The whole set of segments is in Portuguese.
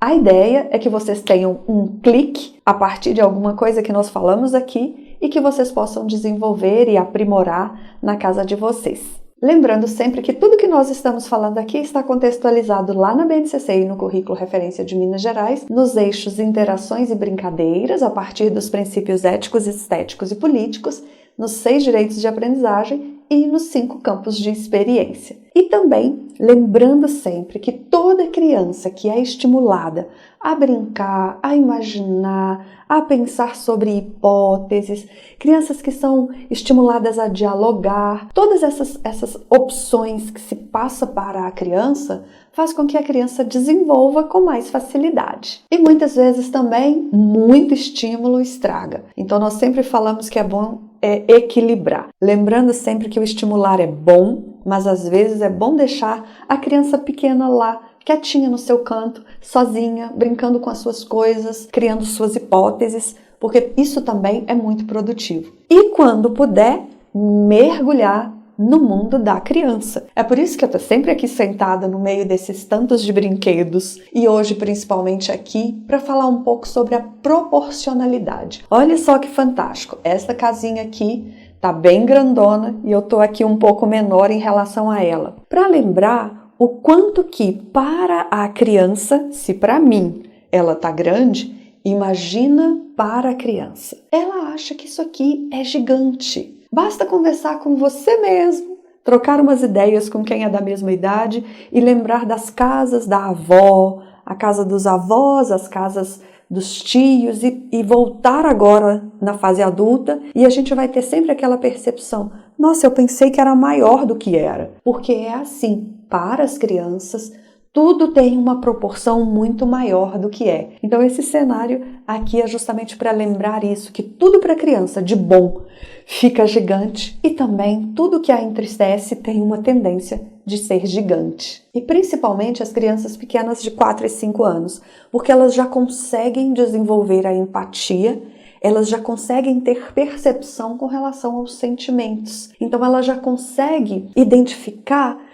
A ideia é que vocês tenham um clique a partir de alguma coisa que nós falamos aqui e que vocês possam desenvolver e aprimorar na casa de vocês. Lembrando sempre que tudo que nós estamos falando aqui está contextualizado lá na BNCC e no currículo Referência de Minas Gerais, nos eixos Interações e Brincadeiras, a partir dos princípios éticos, estéticos e políticos, nos 6 direitos de aprendizagem e nos 5 campos de experiência. E também lembrando sempre que toda criança que é estimulada a brincar, a imaginar, a pensar sobre hipóteses, crianças que são estimuladas a dialogar, todas essas opções que se passa para a criança faz com que a criança desenvolva com mais facilidade. E muitas vezes também muito estímulo estraga. Então nós sempre falamos que é bom equilibrar. Lembrando sempre que o estimular é bom, mas às vezes é bom deixar a criança pequena lá, quietinha no seu canto, sozinha, brincando com as suas coisas, criando suas hipóteses, porque isso também é muito produtivo. E quando puder, mergulhar no mundo da criança. É por isso que eu estou sempre aqui sentada no meio desses tantos de brinquedos e hoje principalmente aqui para falar um pouco sobre a proporcionalidade. Olha só que fantástico, essa casinha aqui tá bem grandona e eu tô aqui um pouco menor em relação a ela. Para lembrar o quanto que para a criança, se para mim ela tá grande, imagina para a criança. Ela acha que isso aqui é gigante. Basta conversar com você mesmo, trocar umas ideias com quem é da mesma idade e lembrar das casas da avó, a casa dos avós, as casas dos tios e voltar agora na fase adulta e a gente vai ter sempre aquela percepção, nossa, eu pensei que era maior do que era, porque é assim, para as crianças, tudo tem uma proporção muito maior do que é. Então esse cenário aqui é justamente para lembrar isso, que tudo para a criança de bom fica gigante e também tudo que a entristece tem uma tendência de ser gigante. E principalmente as crianças pequenas de 4 e 5 anos, porque elas já conseguem desenvolver a empatia, elas já conseguem ter percepção com relação aos sentimentos. Então ela já consegue identificar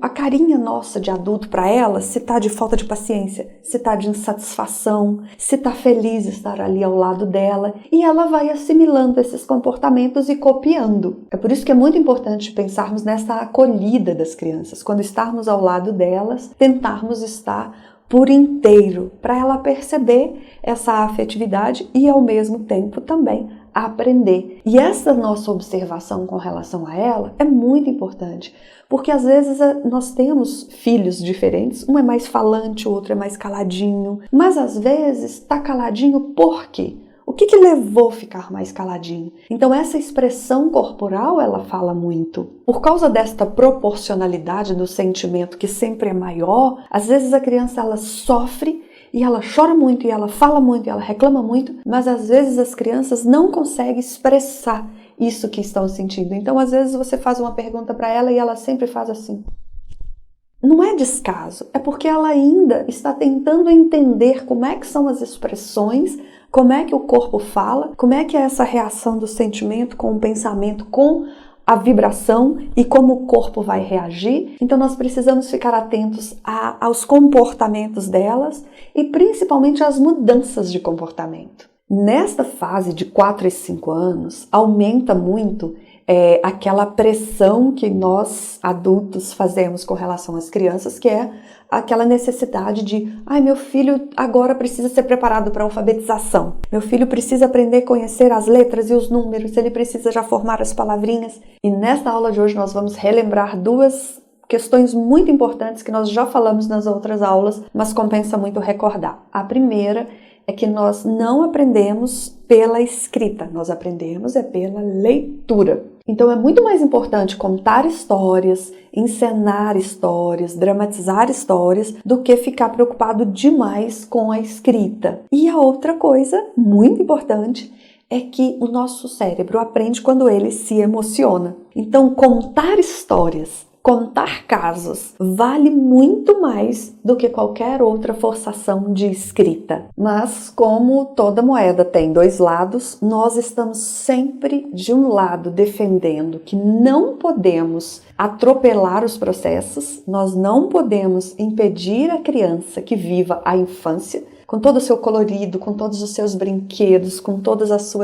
a carinha nossa de adulto para ela, se tá de falta de paciência, se tá de insatisfação, se tá feliz de estar ali ao lado dela, e ela vai assimilando esses comportamentos e copiando. É por isso que é muito importante pensarmos nessa acolhida das crianças, quando estarmos ao lado delas, tentarmos estar por inteiro, para ela perceber essa afetividade e ao mesmo tempo também aprender. E essa nossa observação com relação a ela é muito importante, porque às vezes nós temos filhos diferentes, um é mais falante, o outro é mais caladinho, mas às vezes está caladinho por quê? O que levou a ficar mais caladinho? Então essa expressão corporal, ela fala muito. Por causa desta proporcionalidade do sentimento que sempre é maior, às vezes a criança ela sofre e ela chora muito, e ela fala muito, e ela reclama muito, mas às vezes as crianças não conseguem expressar isso que estão sentindo. Então às vezes você faz uma pergunta para ela e ela sempre faz assim. Não é descaso, é porque ela ainda está tentando entender como é que são as expressões, como é que o corpo fala, como é que é essa reação do sentimento com o pensamento, com a vibração e como o corpo vai reagir. Então nós precisamos ficar atentos aos comportamentos delas e principalmente às mudanças de comportamento. Nesta fase de 4 e 5 anos, aumenta muito aquela pressão que nós adultos fazemos com relação às crianças, que é aquela necessidade de meu filho agora precisa ser preparado para a alfabetização, meu filho precisa aprender a conhecer as letras e os números, ele precisa já formar as palavrinhas. E nesta aula de hoje nós vamos relembrar 2 questões muito importantes que nós já falamos nas outras aulas, mas compensa muito recordar. A primeira é que nós não aprendemos pela escrita, nós aprendemos pela leitura. Então é muito mais importante contar histórias, encenar histórias, dramatizar histórias, do que ficar preocupado demais com a escrita. E a outra coisa muito importante é que o nosso cérebro aprende quando ele se emociona. Então contar histórias contar casos vale muito mais do que qualquer outra forçação de escrita. Mas como toda moeda tem dois lados, nós estamos sempre de um lado defendendo que não podemos atropelar os processos, nós não podemos impedir a criança que viva a infância, com todo o seu colorido, com todos os seus brinquedos, com todas as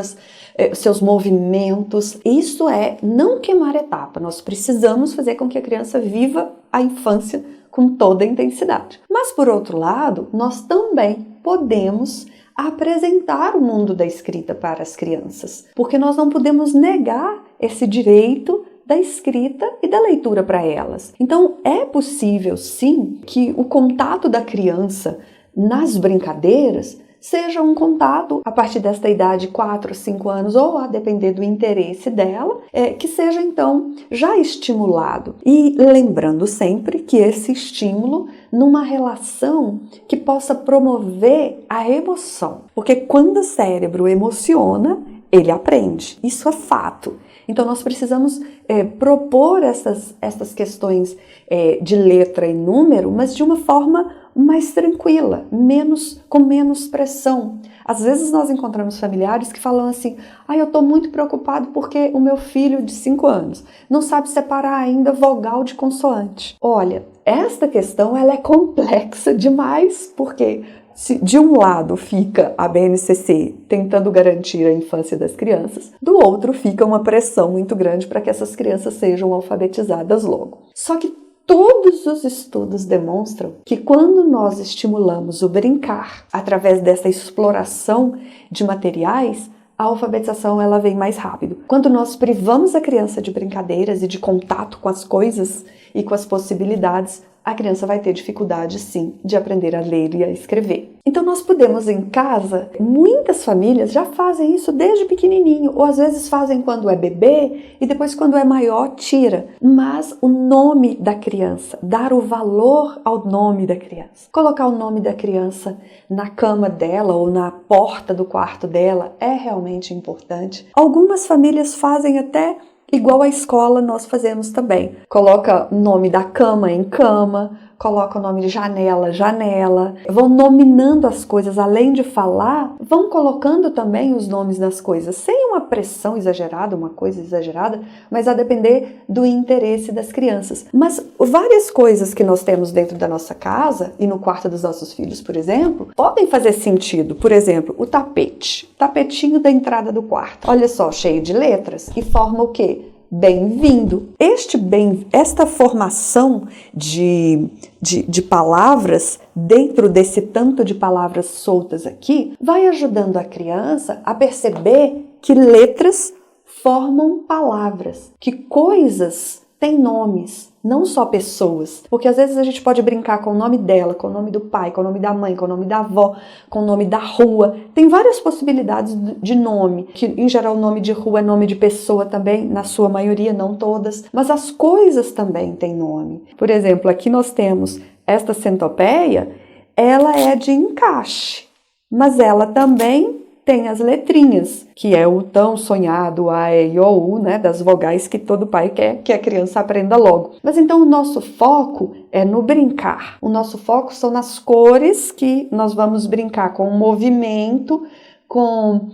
seus movimentos. Isso é não queimar etapa. Nós precisamos fazer com que a criança viva a infância com toda a intensidade. Mas, por outro lado, nós também podemos apresentar o mundo da escrita para as crianças, porque nós não podemos negar esse direito da escrita e da leitura para elas. Então, é possível, sim, que o contato da criança nas brincadeiras seja um contato a partir desta idade, 4, 5 anos, ou a depender do interesse dela, que seja então já estimulado. E lembrando sempre que esse estímulo numa relação que possa promover a emoção. Porque quando o cérebro emociona, ele aprende. Isso é fato. Então nós precisamos propor essas questões de letra e número, mas de uma forma mais tranquila, com menos pressão. Às vezes nós encontramos familiares que falam assim: eu estou muito preocupado porque o meu filho de 5 anos não sabe separar ainda vogal de consoante. Olha, esta questão ela é complexa demais, porque se de um lado fica a BNCC tentando garantir a infância das crianças, do outro fica uma pressão muito grande para que essas crianças sejam alfabetizadas logo. Só que todos os estudos demonstram que quando nós estimulamos o brincar através dessa exploração de materiais, a alfabetização ela vem mais rápido. Quando nós privamos a criança de brincadeiras e de contato com as coisas e com as possibilidades, a criança vai ter dificuldade, sim, de aprender a ler e a escrever. Então, nós podemos em casa, muitas famílias já fazem isso desde pequenininho, ou às vezes fazem quando é bebê e depois quando é maior tira. Mas o nome da criança, dar o valor ao nome da criança, colocar o nome da criança na cama dela ou na porta do quarto dela é realmente importante. Algumas famílias fazem até igual a escola nós fazemos também. Coloca o nome da cama em cama, coloca o nome de janela, janela. Vão nominando as coisas, além de falar, vão colocando também os nomes das coisas, sem uma pressão exagerada, uma coisa exagerada, mas a depender do interesse das crianças. Mas várias coisas que nós temos dentro da nossa casa e no quarto dos nossos filhos, por exemplo, podem fazer sentido. Por exemplo, o tapetinho da entrada do quarto. Olha só, cheio de letras e forma o quê? Bem-vindo. Esta formação de palavras dentro desse tanto de palavras soltas aqui vai ajudando a criança a perceber que letras formam palavras, que coisas têm nomes, não só pessoas. Porque às vezes a gente pode brincar com o nome dela, com o nome do pai, com o nome da mãe, com o nome da avó, com o nome da rua. Tem várias possibilidades de nome, que em geral o nome de rua é nome de pessoa também, na sua maioria, não todas. Mas as coisas também têm nome. Por exemplo, aqui nós temos esta centopeia, ela é de encaixe, mas ela também tem as letrinhas, que é o tão sonhado A, E, I, O, U, né, das vogais que todo pai quer que a criança aprenda logo. Mas então o nosso foco é no brincar. O nosso foco são nas cores que nós vamos brincar, com o movimento, com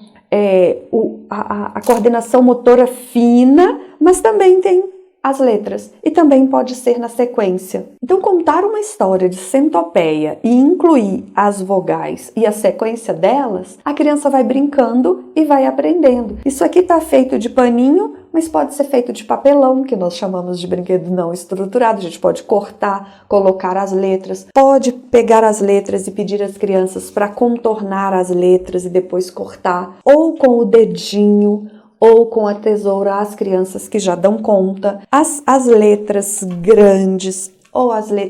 a coordenação motora fina, mas também tem as letras, e também pode ser na sequência. Então, contar uma história de centopeia e incluir as vogais e a sequência delas, a criança vai brincando e vai aprendendo. Isso aqui está feito de paninho, mas pode ser feito de papelão, que nós chamamos de brinquedo não estruturado. A gente pode cortar, colocar as letras, pode pegar as letras e pedir às crianças para contornar as letras e depois cortar, ou com o dedinho, ou com a tesoura, as crianças que já dão conta, as letras grandes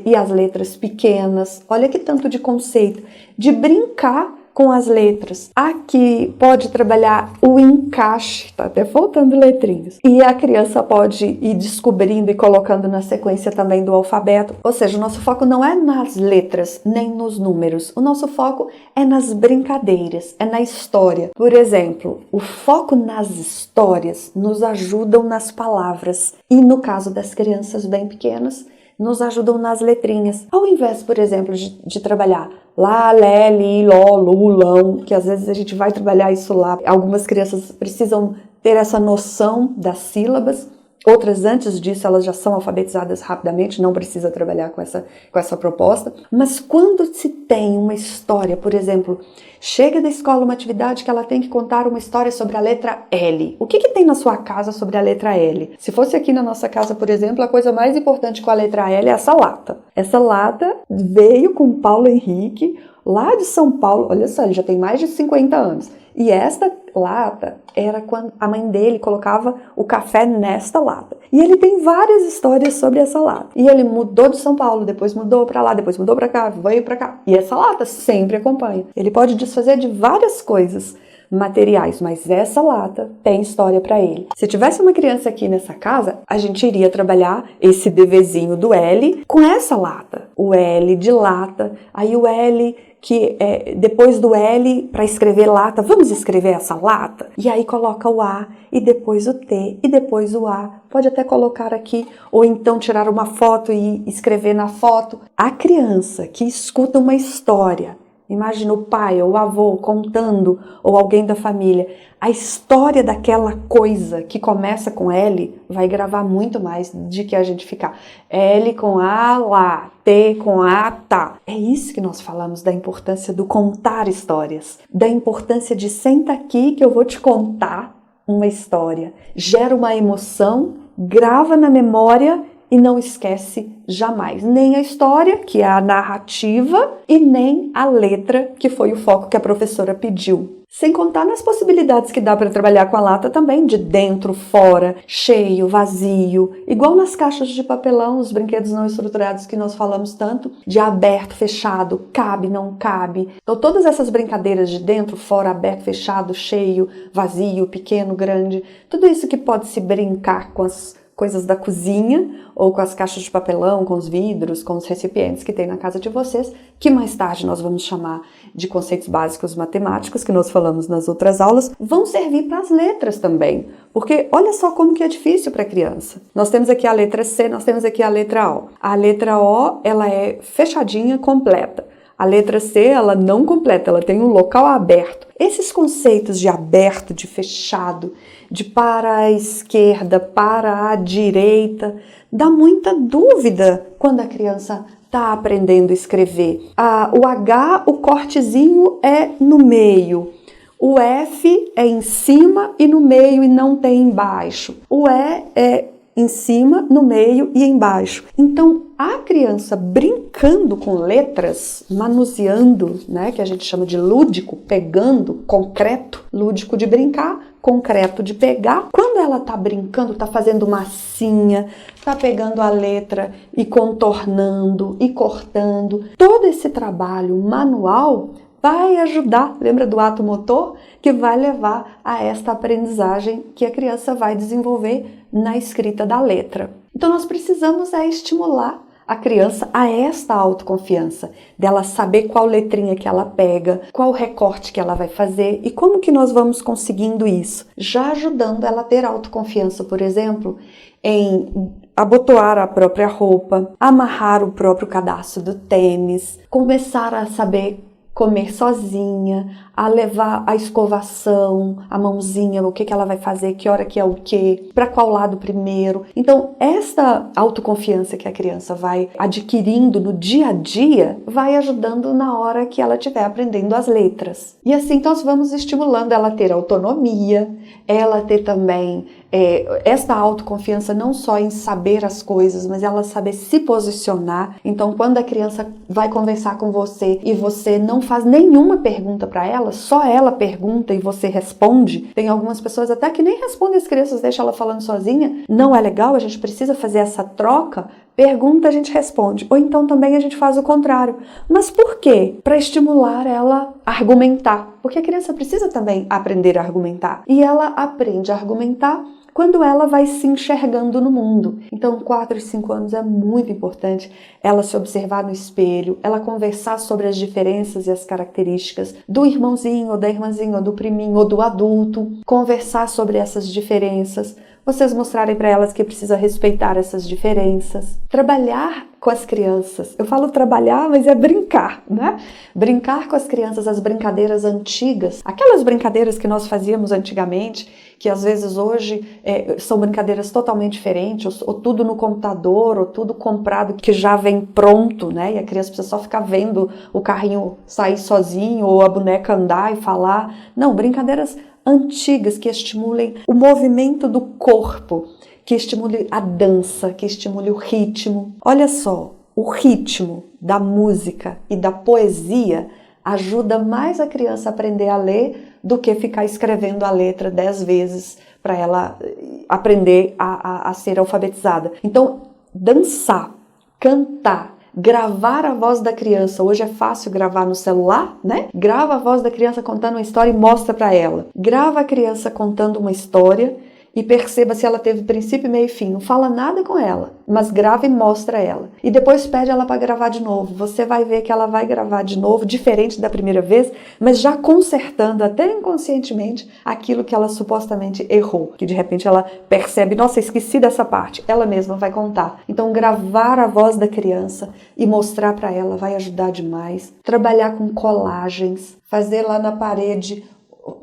e as letras pequenas. Olha que tanto de conceito de brincar com as letras. Aqui pode trabalhar o encaixe, tá até faltando letrinhas. E a criança pode ir descobrindo e colocando na sequência também do alfabeto. Ou seja, o nosso foco não é nas letras, nem nos números. O nosso foco é nas brincadeiras, é na história. Por exemplo, o foco nas histórias nos ajudam nas palavras. E no caso das crianças bem pequenas, nos ajudam nas letrinhas. Ao invés, por exemplo, de trabalhar lá, lé, li, ló, lu, lão, que às vezes a gente vai trabalhar isso lá. Algumas crianças precisam ter essa noção das sílabas. Outras, antes disso, elas já são alfabetizadas rapidamente, não precisa trabalhar com essa proposta. Mas quando se tem uma história, por exemplo, chega da escola uma atividade que ela tem que contar uma história sobre a letra L. O que tem na sua casa sobre a letra L? Se fosse aqui na nossa casa, por exemplo, a coisa mais importante com a letra L é essa lata. Essa lata veio com Paulo Henrique, lá de São Paulo. Olha só, ele já tem mais de 50 anos. E esta lata era quando a mãe dele colocava o café nesta lata. E ele tem várias histórias sobre essa lata. E ele mudou de São Paulo, depois mudou para lá, depois mudou para cá, veio para cá. E essa lata sempre acompanha. Ele pode desfazer de várias coisas materiais, mas essa lata tem história para ele. Se tivesse uma criança aqui nessa casa, a gente iria trabalhar esse deverzinho do L com essa lata. O L de lata, aí o L que depois do L, para escrever lata, vamos escrever essa lata? E aí coloca o A, e depois o T, e depois o A. Pode até colocar aqui, ou então tirar uma foto e escrever na foto. A criança que escuta uma história, imagina o pai ou o avô contando, ou alguém da família, a história daquela coisa que começa com L vai gravar muito mais de que a gente ficar L com A lá, T com A tá. É isso que nós falamos da importância do contar histórias, da importância de senta aqui que eu vou te contar uma história. Gera uma emoção, grava na memória e não esquece jamais, nem a história, que é a narrativa, e nem a letra, que foi o foco que a professora pediu. Sem contar nas possibilidades que dá para trabalhar com a lata também, de dentro, fora, cheio, vazio, igual nas caixas de papelão, os brinquedos não estruturados que nós falamos tanto, de aberto, fechado, cabe, não cabe. Então todas essas brincadeiras de dentro, fora, aberto, fechado, cheio, vazio, pequeno, grande, tudo isso que pode se brincar com as coisas da cozinha ou com as caixas de papelão, com os vidros, com os recipientes que tem na casa de vocês, que mais tarde nós vamos chamar de conceitos básicos matemáticos, que nós falamos nas outras aulas, vão servir para as letras também. Porque olha só como que é difícil para a criança. Nós temos aqui a letra C, nós temos aqui a letra O. A letra O, ela é fechadinha, completa. A letra C, ela não completa, ela tem um local aberto. Esses conceitos de aberto, de fechado, de para a esquerda, para a direita, dá muita dúvida quando a criança está aprendendo a escrever. O H, o cortezinho é no meio. O F é em cima e no meio e não tem embaixo. O E é em cima, no meio e embaixo. Então, a criança brincando com letras, manuseando, né, que a gente chama de lúdico, pegando, concreto, lúdico de brincar, concreto de pegar. Quando ela tá brincando, tá fazendo massinha, tá pegando a letra e contornando e cortando, todo esse trabalho manual vai ajudar, lembra do ato motor? Que vai levar a esta aprendizagem que a criança vai desenvolver na escrita da letra. Então nós precisamos estimular a criança a esta autoconfiança, dela saber qual letrinha que ela pega, qual recorte que ela vai fazer e como que nós vamos conseguindo isso, já ajudando ela a ter autoconfiança, por exemplo, em abotoar a própria roupa, amarrar o próprio cadarço do tênis, começar a saber comer sozinha, a levar a escovação, a mãozinha, o que ela vai fazer, que hora que é o quê, para qual lado primeiro. Então, esta autoconfiança que a criança vai adquirindo no dia a dia, vai ajudando na hora que ela estiver aprendendo as letras. E assim nós vamos estimulando ela a ter autonomia, ela ter também esta autoconfiança não só em saber as coisas, mas ela saber se posicionar. Então, quando a criança vai conversar com você e você não faz nenhuma pergunta para ela, só ela pergunta e você responde. Tem algumas pessoas até que nem respondem as crianças, deixam ela falando sozinha. Não é legal, a gente precisa fazer essa troca Pergunta, a gente responde. Ou então também a gente faz o contrário. Mas por quê? Para estimular ela a argumentar. Porque a criança precisa também aprender a argumentar. E ela aprende a argumentar quando ela vai se enxergando no mundo. Então, 4 e 5 anos é muito importante ela se observar no espelho, ela conversar sobre as diferenças e as características do irmãozinho, ou da irmãzinha, ou do priminho, ou do adulto, conversar sobre essas diferenças, vocês mostrarem para elas que precisa respeitar essas diferenças, trabalhar com as crianças. Eu falo trabalhar, mas é brincar, né? Brincar com as crianças, as brincadeiras antigas, aquelas brincadeiras que nós fazíamos antigamente, que às vezes hoje são brincadeiras totalmente diferentes, ou tudo no computador, ou tudo comprado que já vem pronto, né? E a criança precisa só ficar vendo o carrinho sair sozinho, ou a boneca andar e falar. Não, brincadeiras antigas que estimulem o movimento do corpo, que estimule a dança, que estimule o ritmo. Olha só, o ritmo da música e da poesia ajuda mais a criança a aprender a ler do que ficar escrevendo a letra 10 vezes para ela aprender a ser alfabetizada. Então, dançar, cantar, gravar a voz da criança. Hoje é fácil gravar no celular, né? Grava a voz da criança contando uma história e mostra para ela. Grava a criança contando uma história e perceba se ela teve princípio, meio e fim. Não fala nada com ela, mas grava e mostra ela. E depois pede ela para gravar de novo. Você vai ver que ela vai gravar de novo, diferente da primeira vez, mas já consertando até inconscientemente aquilo que ela supostamente errou. Que de repente ela percebe, nossa, esqueci dessa parte. Ela mesma vai contar. Então gravar a voz da criança e mostrar para ela vai ajudar demais. Trabalhar com colagens, fazer lá na parede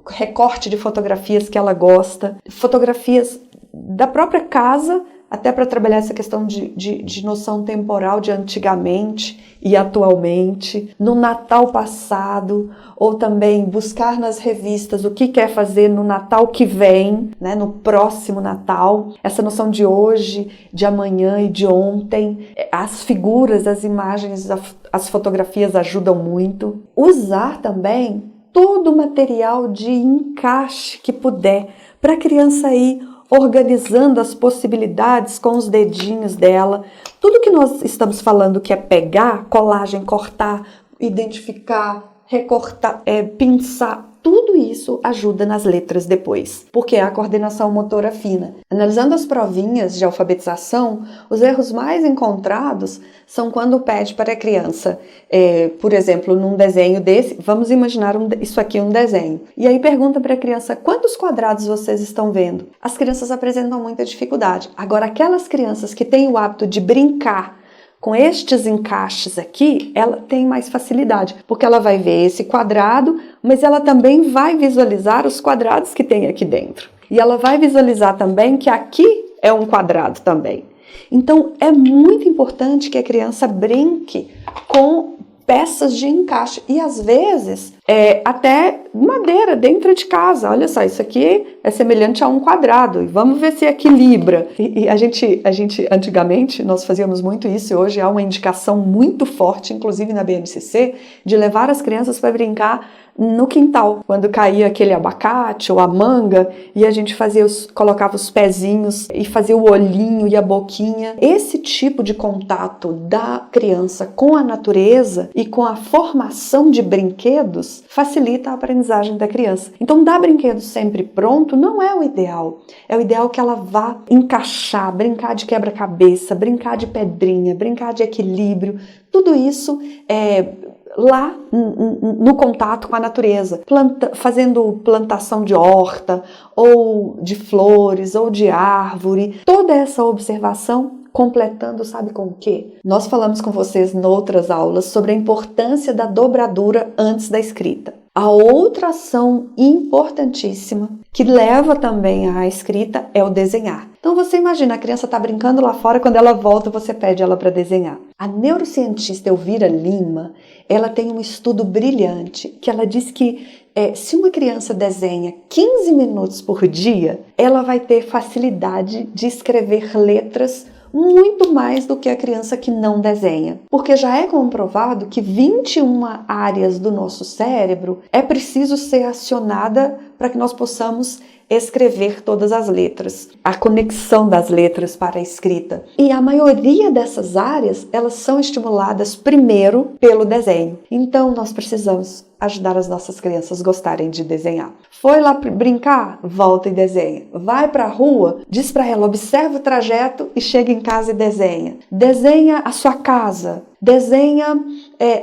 recorte de fotografias que ela gosta, fotografias da própria casa, até para trabalhar essa questão de noção temporal de antigamente e atualmente, no Natal passado, ou também buscar nas revistas o que quer fazer no Natal que vem, né, no próximo Natal, essa noção de hoje, de amanhã e de ontem, as figuras, as imagens, as fotografias ajudam muito. Usar também todo o material de encaixe que puder, para a criança ir organizando as possibilidades com os dedinhos dela. Tudo que nós estamos falando que é pegar, colagem, cortar, identificar, recortar, pinçar, tudo isso ajuda nas letras depois, porque é a coordenação motora fina. Analisando as provinhas de alfabetização, os erros mais encontrados são quando pede para a criança, por exemplo, num desenho desse, vamos imaginar isso aqui um desenho, e aí pergunta para a criança, quantos quadrados vocês estão vendo? As crianças apresentam muita dificuldade. Agora, aquelas crianças que têm o hábito de brincar com estes encaixes aqui, ela tem mais facilidade, porque ela vai ver esse quadrado, mas ela também vai visualizar os quadrados que tem aqui dentro. E ela vai visualizar também que aqui é um quadrado também. Então, é muito importante que a criança brinque com peças de encaixe e às vezes até madeira dentro de casa. Olha só, isso aqui é semelhante a um quadrado e vamos ver se equilibra. E a gente antigamente nós fazíamos muito isso e hoje há uma indicação muito forte, inclusive na BNCC, de levar as crianças para brincar no quintal, quando caía aquele abacate ou a manga e a gente colocava os pezinhos e fazia o olhinho e a boquinha. Esse tipo de contato da criança com a natureza e com a formação de brinquedos facilita a aprendizagem da criança. Então, dar brinquedo sempre pronto não é o ideal. É o ideal que ela vá encaixar, brincar de quebra-cabeça, brincar de pedrinha, brincar de equilíbrio. Tudo isso lá no contato com a natureza, fazendo plantação de horta, ou de flores, ou de árvore, toda essa observação completando, sabe com o quê? Nós falamos com vocês em outras aulas sobre a importância da dobradura antes da escrita. A outra ação importantíssima que leva também à escrita é o desenhar. Então você imagina, a criança está brincando lá fora, quando ela volta você pede ela para desenhar. A neurocientista Elvira Lima, ela tem um estudo brilhante que ela diz que se uma criança desenha 15 minutos por dia, ela vai ter facilidade de escrever letras muito mais do que a criança que não desenha. Porque já é comprovado que 21 áreas do nosso cérebro é preciso ser acionada para que nós possamos escrever todas as letras, a conexão das letras para a escrita. E a maioria dessas áreas, elas são estimuladas primeiro pelo desenho. Então, nós precisamos ajudar as nossas crianças a gostarem de desenhar. Foi lá brincar? Volta e desenha. Vai para a rua? Diz para ela, observa o trajeto e chega em casa e desenha. Desenha a sua casa. Desenha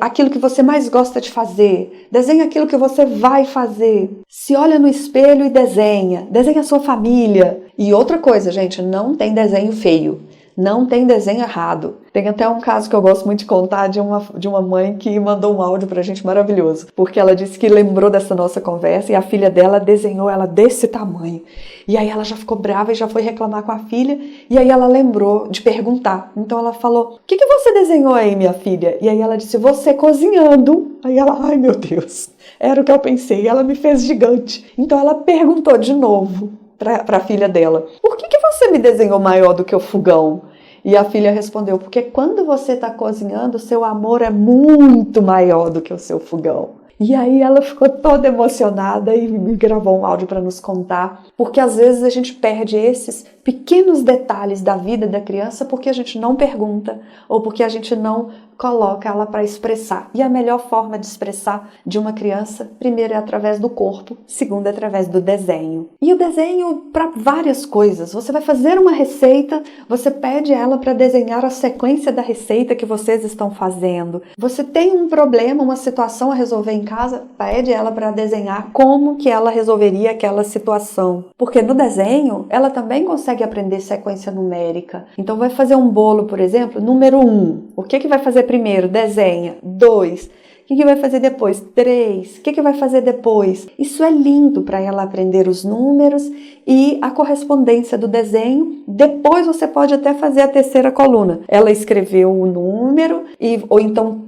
aquilo que você mais gosta de fazer. Desenha aquilo que você vai fazer. Se olha no espelho e desenha. Desenha a sua família. E outra coisa, gente, não tem desenho feio. Não tem desenho errado. Tem até um caso que eu gosto muito de contar de uma mãe que mandou um áudio pra gente maravilhoso. Porque ela disse que lembrou dessa nossa conversa e a filha dela desenhou ela desse tamanho. E aí ela já ficou brava e já foi reclamar com a filha. E aí ela lembrou de perguntar. Então ela falou, o que você desenhou aí, minha filha? E aí ela disse, você cozinhando. Aí ela, ai meu Deus, era o que eu pensei. Ela me fez gigante. Então ela perguntou de novo para a filha dela, por que você me desenhou maior do que o fogão? E a filha respondeu, porque quando você está cozinhando, seu amor é muito maior do que o seu fogão. E aí ela ficou toda emocionada e me gravou um áudio para nos contar, porque às vezes a gente perde esses pequenos detalhes da vida da criança porque a gente não pergunta ou porque a gente não coloca ela para expressar. E a melhor forma de expressar de uma criança, primeiro é através do corpo, segundo é através do desenho. E o desenho para várias coisas. Você vai fazer uma receita, você pede ela para desenhar a sequência da receita que vocês estão fazendo. Você tem um problema, uma situação a resolver em casa, pede ela para desenhar como que ela resolveria aquela situação. Porque no desenho, ela também consegue aprender sequência numérica. Então vai fazer um bolo, por exemplo, número 1. O que vai fazer primeiro? Desenha. 2. O que vai fazer depois? 3. O que vai fazer depois? Isso é lindo para ela aprender os números e a correspondência do desenho. Depois você pode até fazer a terceira coluna. Ela escreveu o número, ou então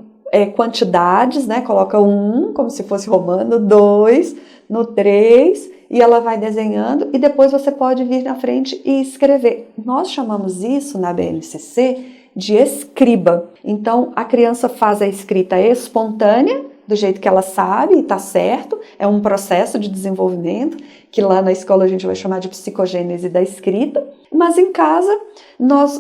quantidades, né? Coloca 1, como se fosse romano, 2, no 3, e ela vai desenhando, e depois você pode vir na frente e escrever. Nós chamamos isso na BNCC de escriba. Então, a criança faz a escrita espontânea, do jeito que ela sabe, e tá certo, é um processo de desenvolvimento, que lá na escola a gente vai chamar de psicogênese da escrita, mas em casa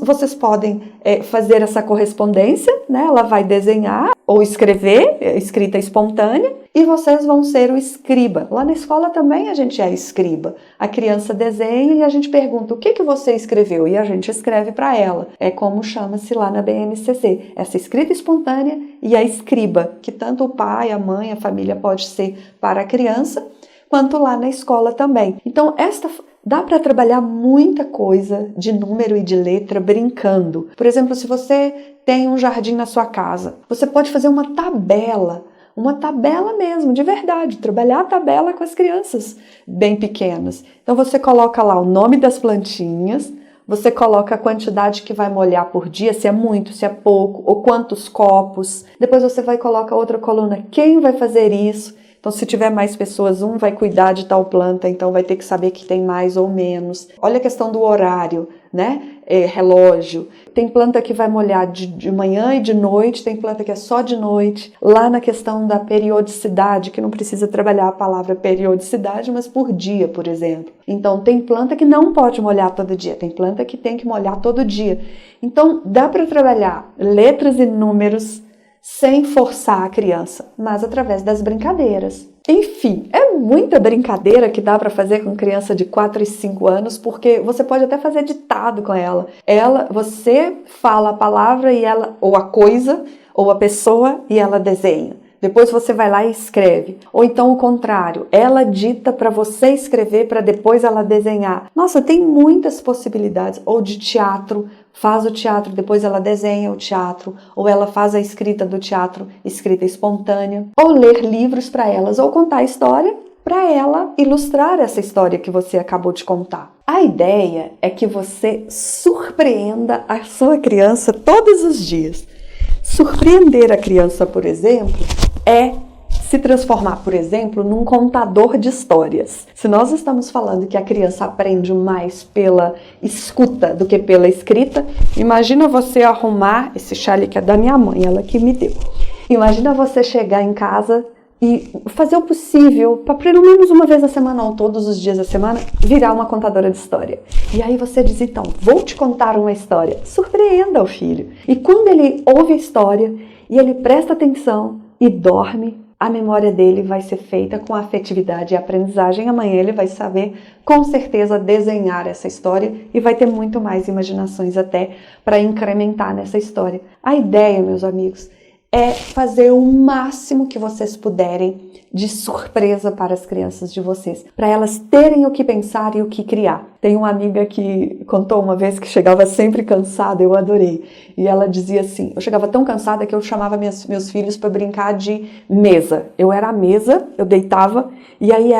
vocês podem fazer essa correspondência, né? Ela vai desenhar ou escrever, escrita espontânea, e vocês vão ser o escriba. Lá na escola também a gente é escriba. A criança desenha e a gente pergunta, o que você escreveu? E a gente escreve para ela. É como chama-se lá na BNCC, essa escrita espontânea e a escriba, que tanto o pai, a mãe, a família pode ser para a criança, quanto lá na escola também. Então, dá para trabalhar muita coisa de número e de letra brincando. Por exemplo, se você tem um jardim na sua casa, você pode fazer uma tabela mesmo, de verdade, trabalhar a tabela com as crianças bem pequenas. Então você coloca lá o nome das plantinhas, você coloca a quantidade que vai molhar por dia, se é muito, se é pouco, ou quantos copos. Depois você vai colocar outra coluna, quem vai fazer isso? Então, se tiver mais pessoas, um vai cuidar de tal planta, então vai ter que saber que tem mais ou menos. Olha a questão do horário, né? Relógio. Tem planta que vai molhar de manhã e de noite, tem planta que é só de noite. Lá na questão da periodicidade, que não precisa trabalhar a palavra periodicidade, mas por dia, por exemplo. Então, tem planta que não pode molhar todo dia, tem planta que tem que molhar todo dia. Então, dá para trabalhar letras e números sem forçar a criança, mas através das brincadeiras. Enfim, é muita brincadeira que dá para fazer com criança de 4 e 5 anos, porque você pode até fazer ditado com ela. Você fala a palavra e ela, ou a coisa, ou a pessoa, e ela desenha. Depois você vai lá e escreve. Ou então o contrário, ela dita para você escrever para depois ela desenhar. Nossa, tem muitas possibilidades. Ou de teatro, faz o teatro, depois ela desenha o teatro. Ou ela faz a escrita do teatro, escrita espontânea. Ou ler livros para elas, ou contar a história para ela ilustrar essa história que você acabou de contar. A ideia é que você surpreenda a sua criança todos os dias. Surpreender a criança, por exemplo, é se transformar, por exemplo, num contador de histórias. Se nós estamos falando que a criança aprende mais pela escuta do que pela escrita, imagina você arrumar esse chale que é da minha mãe, ela que me deu. Imagina você chegar em casa e fazer o possível para pelo menos uma vez na semana ou todos os dias da semana virar uma contadora de história. E aí você diz, então, vou te contar uma história. Surpreenda o filho. E quando ele ouve a história e ele presta atenção e dorme, a memória dele vai ser feita com afetividade e aprendizagem. Amanhã ele vai saber, com certeza, desenhar essa história e vai ter muito mais imaginações até para incrementar nessa história. A ideia, meus amigos, é fazer o máximo que vocês puderem de surpresa para as crianças de vocês, para elas terem o que pensar e o que criar. Tem uma amiga que contou uma vez que chegava sempre cansada, eu adorei. E ela dizia assim, eu chegava tão cansada que eu chamava meus filhos para brincar de mesa. Eu era a mesa, eu deitava, e aí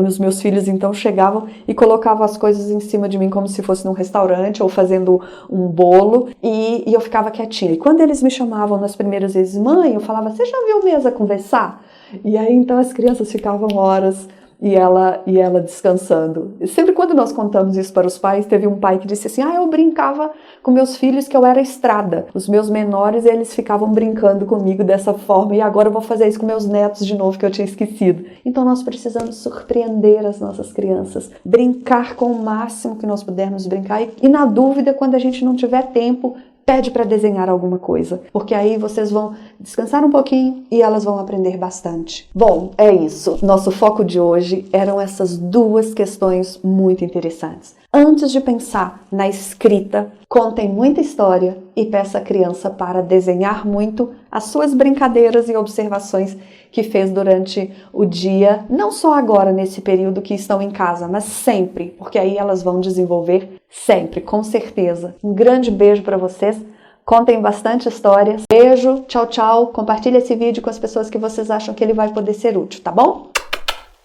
os meus filhos então chegavam e colocavam as coisas em cima de mim como se fosse num restaurante ou fazendo um bolo, e eu ficava quietinha. E quando eles me chamavam nas primeiras vezes, mãe, eu falava, você já viu mesa conversar? E aí então as crianças ficavam horas e ela descansando. E sempre quando nós contamos isso para os pais, teve um pai que disse assim, eu brincava com meus filhos que eu era estrada. Os meus menores, eles ficavam brincando comigo dessa forma e agora eu vou fazer isso com meus netos de novo que eu tinha esquecido. Então nós precisamos surpreender as nossas crianças, brincar com o máximo que nós pudermos brincar e na dúvida, quando a gente não tiver tempo, pede para desenhar alguma coisa, porque aí vocês vão descansar um pouquinho e elas vão aprender bastante. Bom, é isso. Nosso foco de hoje eram essas duas questões muito interessantes. Antes de pensar na escrita, contem muita história e peça a criança para desenhar muito as suas brincadeiras e observações que fez durante o dia, não só agora nesse período que estão em casa, mas sempre, porque aí elas vão desenvolver sempre, com certeza. Um grande beijo para vocês. Contem bastante histórias. Beijo, tchau, tchau. Compartilhe esse vídeo com as pessoas que vocês acham que ele vai poder ser útil, tá bom?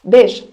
Beijo!